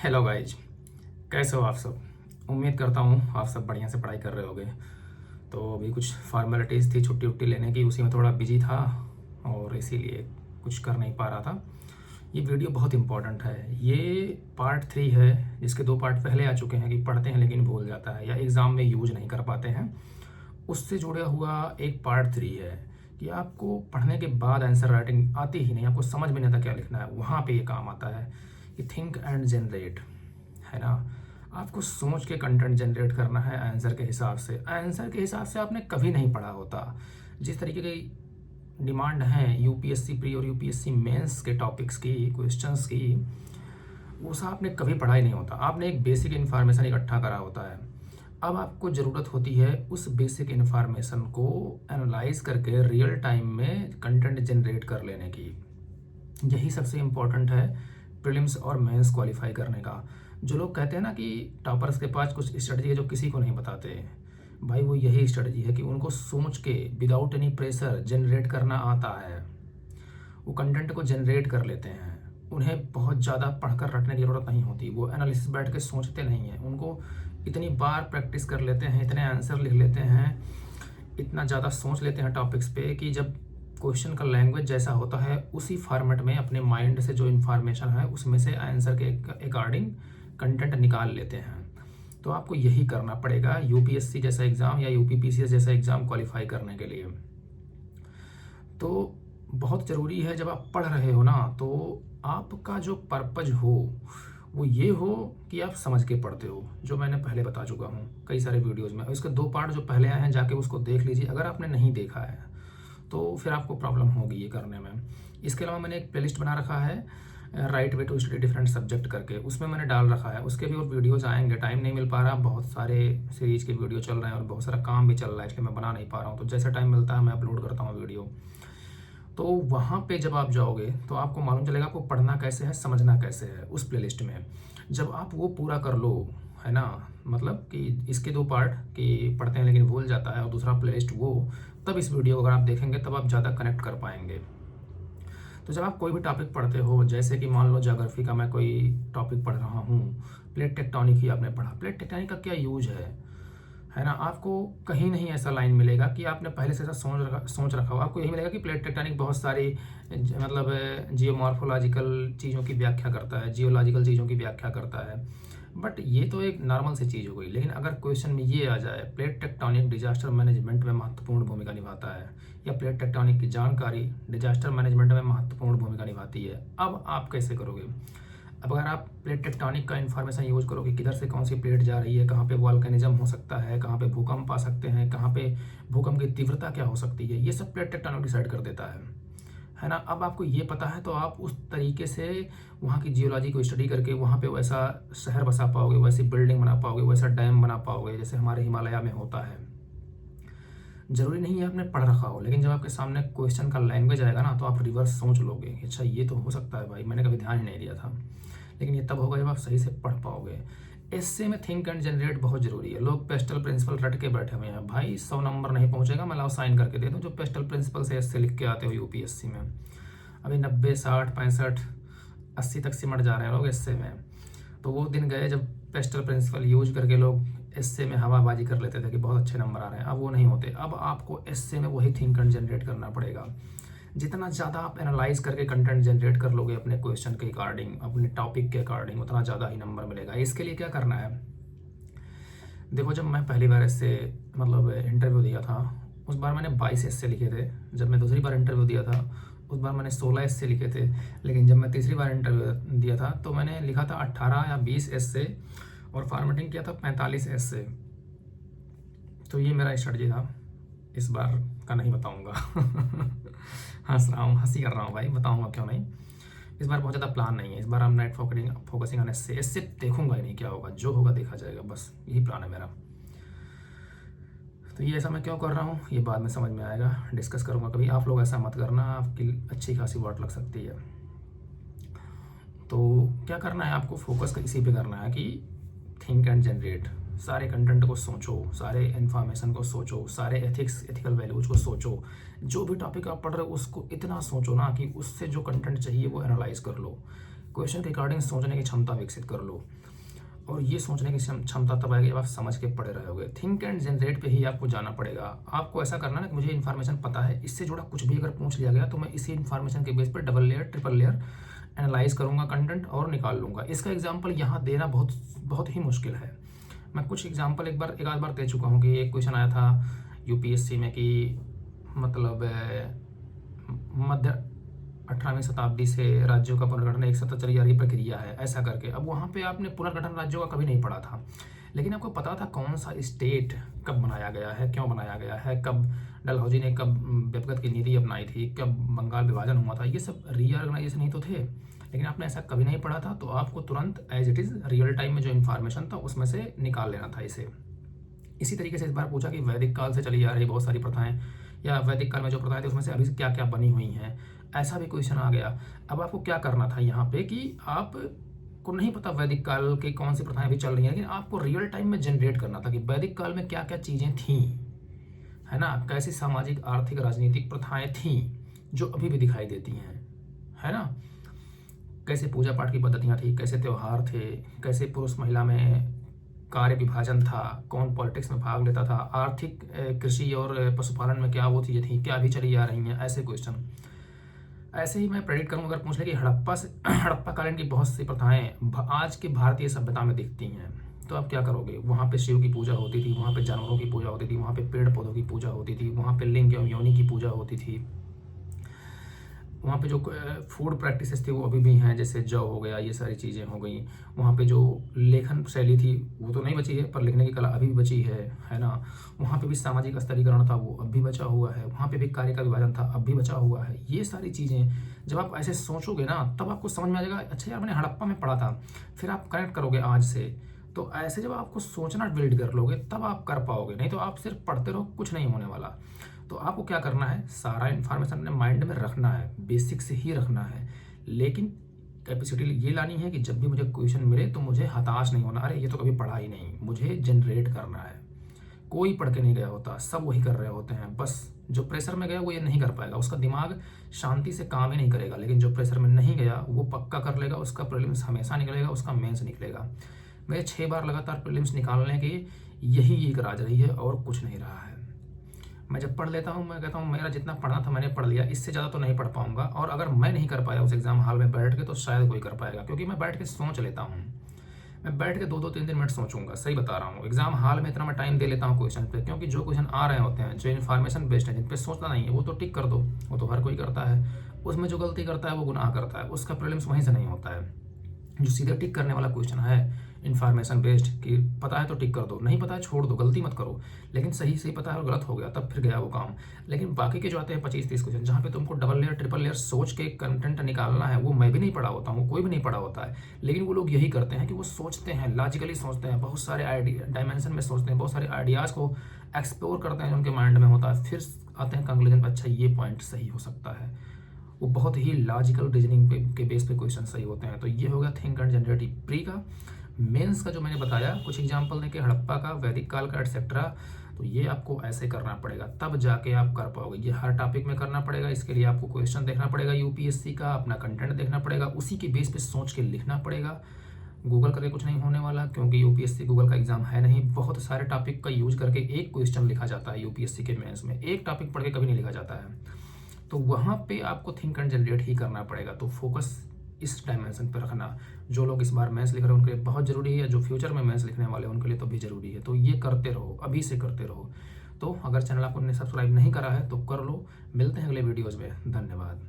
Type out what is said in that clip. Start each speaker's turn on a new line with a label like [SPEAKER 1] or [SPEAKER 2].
[SPEAKER 1] Hello guys, कैसे हो आप सब। उम्मीद करता हूँ आप सब बढ़िया से पढ़ाई कर रहे होगे। तो अभी कुछ फॉर्मेलिटीज़ थी छुट्टी उट्टी लेने की, उसी में थोड़ा बिजी था और इसीलिए कुछ कर नहीं पा रहा था। ये वीडियो बहुत इंपॉर्टेंट है। ये पार्ट 3 है, जिसके 2 पार्ट पहले आ चुके हैं कि पढ़ते हैं लेकिन भूल जाता है या एग्ज़ाम में यूज नहीं कर पाते हैं। उससे जुड़ा हुआ एक पार्ट 3 है कि आपको पढ़ने के बाद आंसर राइटिंग आती ही नहीं, आपको समझ में नहीं आता क्या लिखना है, वहाँ पे ये काम आता है कि थिंक एंड जनरेट, है ना। आपको सोच के कंटेंट जनरेट करना है आंसर के हिसाब से। आंसर के हिसाब से आपने कभी नहीं पढ़ा होता। जिस तरीके की डिमांड है यूपीएससी प्री और यूपीएससी मेंस के टॉपिक्स की, क्वेश्चंस की, वो सब आपने कभी पढ़ा ही नहीं होता। आपने एक बेसिक इन्फॉर्मेशन इकट्ठा करा होता है। अब आपको ज़रूरत होती है उस बेसिक इन्फॉर्मेशन को एनालाइज करके रियल टाइम में कंटेंट जनरेट कर लेने की। यही सबसे इम्पोर्टेंट है प्रीलिम्स और मेंस क्वालिफाई करने का। जो लोग कहते हैं ना कि टॉपर्स के पास कुछ स्ट्रेटजी है जो किसी को नहीं बताते, भाई वो यही स्ट्रेटजी है कि उनको सोच के विदाउट एनी प्रेशर जनरेट करना आता है। वो कंटेंट को जनरेट कर लेते हैं। उन्हें बहुत ज़्यादा पढ़कर रटने की ज़रूरत नहीं होती। वो एनालिसिस बैठ के सोचते नहीं हैं। उनको इतनी बार प्रैक्टिस कर लेते हैं, इतने आंसर लिख लेते हैं, इतना ज़्यादा सोच लेते हैं टॉपिक्स पे कि जब क्वेश्चन का लैंग्वेज जैसा होता है उसी फॉर्मेट में अपने माइंड से जो इन्फॉर्मेशन है उसमें से आंसर के अकॉर्डिंग कंटेंट निकाल लेते हैं। तो आपको यही करना पड़ेगा यूपीएससी जैसा एग्ज़ाम या यूपीपीसीएस जैसा एग्ज़ाम क्वालिफाई करने के लिए। तो बहुत ज़रूरी है जब आप पढ़ रहे हो ना, तो आपका जो पर्पज हो वो ये हो कि आप समझ के पढ़ते हो, जो मैंने पहले बता चुका हूँ कई सारे वीडियोज़ में। इसके 2 पार्ट जो पहले आए हैं जाके उसको देख लीजिए। अगर आपने नहीं देखा है तो फिर आपको प्रॉब्लम होगी ये करने में। इसके अलावा मैंने एक प्लेलिस्ट बना रखा है right way to study different subject करके, उसमें मैंने डाल रखा है। उसके भी और वीडियोज़ आएंगे, टाइम नहीं मिल पा रहा, बहुत सारे सीरीज़ के वीडियो चल रहे हैं और बहुत सारा काम भी चल रहा है, इसलिए मैं बना नहीं पा रहा हूँ। तो जैसा टाइम मिलता है मैं अपलोड करता हूँ वीडियो। तो वहाँ पे जब आप जाओगे तो आपको मालूम चलेगा आपको पढ़ना कैसे है, समझना कैसे है उस प्लेलिस्ट में। जब आप वो पूरा कर लो, है ना, मतलब कि इसके 2 पार्ट कि पढ़ते हैं लेकिन भूल जाता है और दूसरा प्लेलिस्ट वो, तब इस वीडियो को अगर आप देखेंगे तब आप ज़्यादा कनेक्ट कर पाएंगे। तो जब आप कोई भी टॉपिक पढ़ते हो, जैसे कि मान लो ज्योग्राफी का मैं कोई टॉपिक पढ़ रहा हूँ, प्लेट टेक्टोनिक ही आपने पढ़ा, प्लेट टेक्टोनिक का क्या यूज है ना। आपको कहीं नहीं ऐसा लाइन मिलेगा कि आपने पहले से ऐसा सोच रखा हो। आपको यही मिलेगा कि प्लेट टेक्टोनिक बहुत सारी मतलब जियोमॉर्फोलॉजिकल चीज़ों की व्याख्या करता है, जियोलॉजिकल चीज़ों की व्याख्या करता है। बट ये तो एक नॉर्मल सी चीज़ हो गई। लेकिन अगर क्वेश्चन में ये आ जाए प्लेट टेक्टोनिक डिजास्टर मैनेजमेंट में महत्वपूर्ण भूमिका निभाता है, या प्लेट टेक्टोनिक की जानकारी डिजास्टर मैनेजमेंट में महत्वपूर्ण भूमिका निभाती है, अब आप कैसे करोगे। अब अगर आप प्लेट टेक्टोनिक का इन्फॉर्मेशन यूज करो कि किधर से कौन सी प्लेट जा रही है, कहाँ पे वॉल्केनिज्म हो सकता है, कहाँ पे भूकंप आ सकते हैं, कहाँ पे भूकंप की तीव्रता क्या हो सकती है, ये सब प्लेट टेक्टोनिक डिसाइड कर देता है ना। अब आपको ये पता है तो आप उस तरीके से वहाँ की जियोलॉजी को स्टडी करके वहाँ पे वैसा शहर बसा पाओगे, वैसी बिल्डिंग बना पाओगे, वैसा डैम बना पाओगे जैसे हमारे हिमालय में होता है। ज़रूरी नहीं है आपने पढ़ रखा हो, लेकिन जब आपके सामने क्वेश्चन का लैंग्वेज आएगा ना तो आप रिवर्स सोच लोगे कि अच्छा ये तो हो सकता है, भाई मैंने कभी ध्यान ही नहीं दिया था। लेकिन ये तब होगा जब आप सही से पढ़ पाओगे। एस्से में थिंक एंड जनरेट बहुत ज़रूरी है। लोग पेस्टल प्रिंसिपल रट के बैठे हुए हैं, भाई 100 नंबर नहीं पहुंचेगा, मैं लाओ साइन करके दे दूँ जो पेस्टल प्रिंसिपल से एस्से लिख के आते हो यूपीएससी में। अभी 90, 60, 65, 80 तक सिमट जा रहे हैं लोग एस्से में। तो वो दिन गए जब पेस्टल प्रिंसिपल यूज करके लोग एस्से में हवाबाजी कर लेते थे कि बहुत अच्छे नंबर आ रहे हैं। अब वो नहीं होते। अब आपको एस्से में वही थिंक एंड जनरेट करना पड़ेगा। जितना ज़्यादा आप एनालाइज करके कंटेंट जनरेट कर लोगे अपने क्वेश्चन के अकॉर्डिंग, अपने टॉपिक के अकॉर्डिंग, उतना ज़्यादा ही नंबर मिलेगा। इसके लिए क्या करना है, देखो जब मैं पहली बार इससे मतलब इंटरव्यू दिया था उस बार मैंने 22 एस्से लिखे थे। जब मैं दूसरी बार इंटरव्यू दिया था उस बार मैंने 16 एस्से लिखे थे। लेकिन जब मैं तीसरी बार इंटरव्यू दिया था तो मैंने लिखा था 18 या 20 एस्से और फॉर्मेटिंग किया था 45 एस्से। तो ये मेरा स्ट्रेटजी था। इस बार का नहीं बताऊंगा हंस रहा हूँ, हंसी कर रहा हूँ भाई, बताऊंगा क्यों नहीं। इस बार बहुत ज़्यादा प्लान नहीं है। इस बार हम नेट फोकसिंग ऑन एस्से। इससे देखूंगा ही नहीं क्या होगा, जो होगा देखा जाएगा, बस यही प्लान है मेरा। तो ये ऐसा मैं क्यों कर रहा हूँ ये बाद में समझ में आएगा, डिस्कस करूँगा कभी। आप लोग ऐसा मत करना, आपकी अच्छी खासी वाट लग सकती है। तो क्या करना है आपको, फोकस इसी पे करना है कि थिंक एंड जनरेट। सारे कंटेंट को सोचो, सारे इन्फॉर्मेशन को सोचो, सारे एथिकल वैल्यूज को सोचो। जो भी टॉपिक आप पढ़ रहे हो उसको इतना सोचो ना कि उससे जो कंटेंट चाहिए वो एनालाइज कर लो। क्वेश्चन के अकॉर्डिंग सोचने की क्षमता विकसित कर लो, और ये सोचने की क्षमता तब आएगी जब आप समझ के पढ़े रहोगे। थिंक एंड जनरेट पे ही आपको जाना पड़ेगा। आपको ऐसा करना ना कि मुझे इन्फॉर्मेशन पता है, इससे जुड़ा कुछ भी अगर पूछ लिया गया तो मैं इसी इन्फॉर्मेशन के बेस पर double layer triple layer analyse करूंगा कंटेंट और निकाल लूँगा। इसका एग्जाम्पल यहाँ देना बहुत बहुत ही मुश्किल है। मैं कुछ एग्जाम्पल एक आध बार दे चुका हूँ कि एक क्वेश्चन आया था यूपीएससी में कि मतलब मध्य 18वीं शताब्दी से राज्यों का पुनर्गठन एक सतत चली आ रही प्रक्रिया है, ऐसा करके। अब वहाँ पे आपने पुनर्गठन राज्यों का कभी नहीं पढ़ा था, लेकिन आपको पता था कौन सा स्टेट कब बनाया गया है, क्यों बनाया गया है, कब डलहौजी ने कब व्यक्तिगत की नीति अपनाई थी, कब बंगाल विभाजन हुआ था। ये सब रीऑर्गेनाइजेशन ही तो थे, लेकिन आपने ऐसा कभी नहीं पढ़ा था। तो आपको तुरंत as it is real time में जो इन्फॉर्मेशन था उसमें से निकाल लेना था इसे। इसी तरीके से इस बार पूछा कि वैदिक काल से चली आ रही बहुत सारी प्रथाएं, या वैदिक काल में जो प्रथाएं थी उसमें से अभी से क्या क्या बनी हुई हैं, ऐसा भी क्वेश्चन आ गया। अब आपको क्या करना था यहाँ पे कि आप को नहीं पता वैदिक काल की कौन सी प्रथाएं अभी चल रही हैं, लेकिन आपको रियल टाइम में जनरेट करना था कि वैदिक काल में क्या क्या चीज़ें थीं, है ना, कैसी सामाजिक आर्थिक राजनीतिक प्रथाएं थीं जो अभी भी दिखाई देती हैं, है ना, कैसे पूजा पाठ की पद्धतियाँ थी, कैसे त्यौहार थे, कैसे पुरुष महिला में कार्य विभाजन था, कौन पॉलिटिक्स में भाग लेता था, आर्थिक कृषि और पशुपालन में क्या वो चीज़ें थी, क्या अभी चली आ रही हैं, ऐसे क्वेश्चन। ऐसे ही मैं प्रेडिक्ट करूँगा अगर पूछ ले कि हड़प्पा कालीन की बहुत सी प्रथाएं आज के भारतीय सभ्यता में दिखती हैं, तो आप क्या करोगे? वहाँ पे शिव की पूजा होती थी, वहाँ पे जानवरों की पूजा होती थी, वहाँ पे पेड़ पौधों की पूजा होती थी, वहाँ पे लिंग एवं योनि की पूजा होती थी, वहाँ पे जो फूड प्रैक्टिसेस थी वो अभी भी हैं, जैसे जौ हो गया, ये सारी चीज़ें हो गई। वहाँ पे जो लेखन शैली थी वो तो नहीं बची है, पर लिखने की कला अभी भी बची है ना। वहाँ पे भी सामाजिक स्तरीकरण था वो अब भी बचा हुआ है, वहाँ पे भी कार्य का विभाजन था अब भी बचा हुआ है। ये सारी चीज़ें जब आप ऐसे सोचोगे ना तब आपको समझ में आ जाएगा, अच्छा यार मैंने हड़प्पा में पढ़ा था, फिर आप कनेक्ट करोगे आज से। तो ऐसे जब आपको सोचना बिल्ड कर लोगे तब आप कर पाओगे, नहीं तो आप सिर्फ पढ़ते रहो, कुछ नहीं होने वाला। तो आपको क्या करना है, सारा इन्फॉर्मेशन अपने माइंड में रखना है, बेसिक से ही रखना है, लेकिन कैपेसिटी ये लानी है कि जब भी मुझे क्वेश्चन मिले तो मुझे हताश नहीं होना, अरे ये तो कभी पढ़ा ही नहीं, मुझे जनरेट करना है। कोई पढ़ के नहीं गया होता, सब वही कर रहे होते हैं, बस जो प्रेशर में गया वो ये नहीं कर पाएगा, उसका दिमाग शांति से काम ही नहीं करेगा। लेकिन जो प्रेशर में नहीं गया वो पक्का कर लेगा, उसका प्रीलिम्स हमेशा निकलेगा, उसका मेंस निकलेगा। मेरे 6 बार लगातार प्रीलिम्स निकालने की यही एक राज रही है और कुछ नहीं रहा है। मैं जब पढ़ लेता हूँ मैं कहता हूँ मेरा जितना पढ़ना था मैंने पढ़ लिया, इससे ज़्यादा तो नहीं पढ़ पाऊंगा। और अगर मैं नहीं कर पाया उस एग्ज़ाम हॉल में बैठ के तो शायद कोई कर पाएगा, क्योंकि मैं बैठ के सोच लेता हूँ। मैं बैठ के 2-2 3-3 मिनट सोचूंगा, सही बता रहा हूँ। एग्जाम हॉल में इतना मैं टाइम दे लेता हूँ क्वेश्चन पे, क्योंकि जो क्वेश्चन आ रहे होते हैं, जो इन्फॉर्मेशन बेस्ड है, जिन पे सोचना नहीं है वो तो टिक कर दो, वो तो हर कोई करता है। उसमें जो गलती करता है वो गुनाह करता है, उसका प्रीलिम्स वहीं से नहीं होता है। जो सीधा टिक करने वाला क्वेश्चन है इन्फॉर्मेशन बेस्ड, कि पता है तो टिक कर दो, नहीं पता है छोड़ दो, गलती मत करो, लेकिन सही सही पता है और गलत हो गया तब फिर गया वो काम। लेकिन बाकी के जो आते हैं 25-30 क्वेश्चन जहाँ पे तुमको डबल लेयर ट्रिपल लेयर सोच के कंटेंट निकालना है, वो मैं भी नहीं पढ़ा होता हूँ, कोई भी नहीं पढ़ा होता है, लेकिन वो लोग यही करते हैं कि वो सोचते हैं, लॉजिकली सोचते हैं, बहुत सारे आइडिया डायमेंशन में सोचते हैं, बहुत सारे आइडियाज़ को एक्सप्लोर करते हैं, उनके माइंड में होता है, फिर आते हैं कंक्लूजन पर, अच्छा ये पॉइंट सही हो सकता है। वो बहुत ही लॉजिकल रीजनिंग के बेस पे क्वेश्चन सही होते हैं। तो ये हो गया थिंक एंड जनरेट प्री का। मेंस का जो मैंने बताया कुछ एग्जांपल देके, हड़प्पा का, वैदिक काल का, एटसेट्रा, तो ये आपको ऐसे करना पड़ेगा तब जाके आप कर पाओगे। ये हर टॉपिक में करना पड़ेगा, इसके लिए आपको क्वेश्चन देखना पड़ेगा यूपीएससी का, अपना कंटेंट देखना पड़ेगा, उसी के बेस पे सोच के लिखना पड़ेगा। गूगल करके कुछ नहीं होने वाला, क्योंकि यूपीएससी गूगल का एग्जाम है नहीं। बहुत सारे टॉपिक का यूज करके एक क्वेश्चन लिखा जाता है यूपीएससी के मेंस में, एक टॉपिक पढ़ के कभी नहीं लिखा जाता है। तो वहाँ पे आपको थिंक एंड जनरेट ही करना पड़ेगा। तो फोकस इस डायमेंशन पे रखना। जो लोग इस बार मेंस लिख रहे हैं उनके लिए बहुत ज़रूरी है, जो फ्यूचर में मेंस लिखने वाले हैं उनके लिए तो भी ज़रूरी है। तो ये करते रहो, अभी से करते रहो। तो अगर चैनल आपने सब्सक्राइब नहीं करा है तो कर लो। मिलते हैं अगले वीडियोज़ में, धन्यवाद।